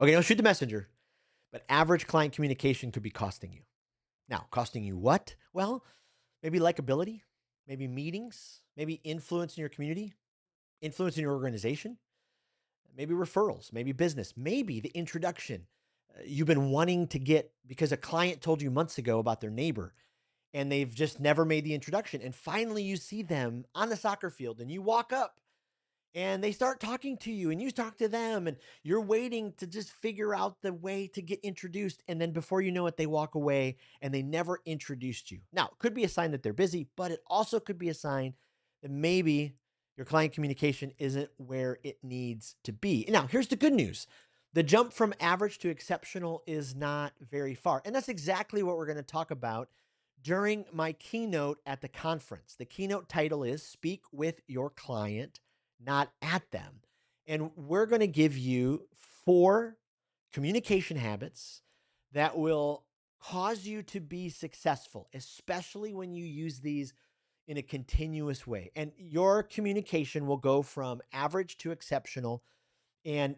Okay, don't shoot the messenger, but average client communication could be costing you. Now, costing you what? Well, maybe likability, maybe meetings, maybe influence in your community, influence in your organization, maybe referrals, maybe business, maybe the introduction you've been wanting to get because a client told you months ago about their neighbor and they've just never made the introduction. And finally, you see them on the soccer field and you walk up and they start talking to you and you talk to them and you're waiting to just figure out the way to get introduced. And then before you know it, they walk away and they never introduced you. Now, it could be a sign that they're busy, but it also could be a sign that maybe your client communication isn't where it needs to be. Now, here's the good news. The jump from average to exceptional is not very far. And that's exactly what we're going to talk about during my keynote at the conference. The keynote title is Speak with Your Client, Not at Them. And we're going to give you 4 communication habits that will cause you to be successful, especially when you use these in a continuous way. And your communication will go from average to exceptional. And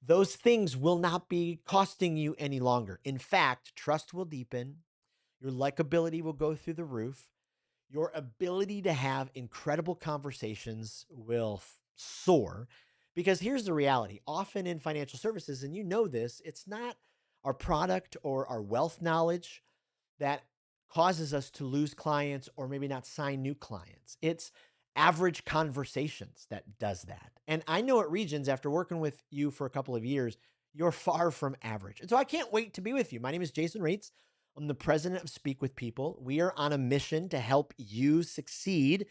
those things will not be costing you any longer. In fact, trust will deepen, your likability will go through the roof, your ability to have incredible conversations will soar. Because here's the reality, often in financial services, and you know this, it's not our product or our wealth knowledge that causes us to lose clients or maybe not sign new clients. It's average conversations that does that. And I know at Regions, after working with you for a couple of years, you're far from average. And so I can't wait to be with you. My name is Jason Raitz. I'm the president of Speak with People. We are on a mission to help you succeed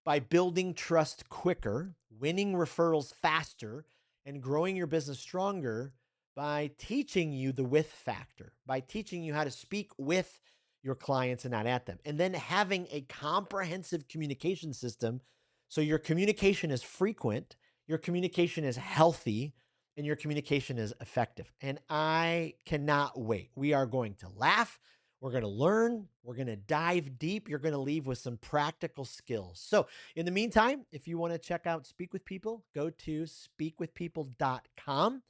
by building trust quicker, winning referrals faster, and growing your business stronger by teaching you the with factor, by teaching you how to speak with your clients and not at them. And then having a comprehensive communication system so your communication is frequent, your communication is healthy, and your communication is effective. And I cannot wait. We are going to laugh. We're going to learn. We're going to dive deep. You're going to leave with some practical skills. So, in the meantime, if you want to check out Speak with People, go to speakwithpeople.com.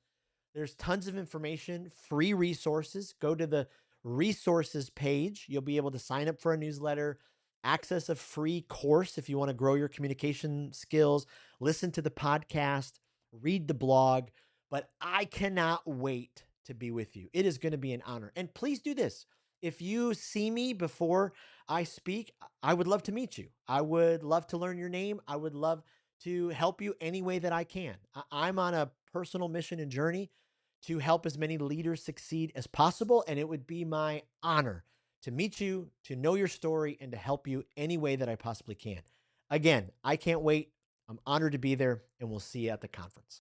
There's tons of information, free resources. Go to the resources page. You'll be able to sign up for a newsletter, access a free course if you want to grow your communication skills, listen to the podcast, read the blog. But I cannot wait to be with you. It is going to be an honor. And please do this. If you see me before I speak, I would love to meet you. I would love to learn your name. I would love to help you any way that I can. I'm on a personal mission and journey to help as many leaders succeed as possible. And it would be my honor to meet you, to know your story, and to help you any way that I possibly can. Again, I can't wait. I'm honored to be there, and we'll see you at the conference.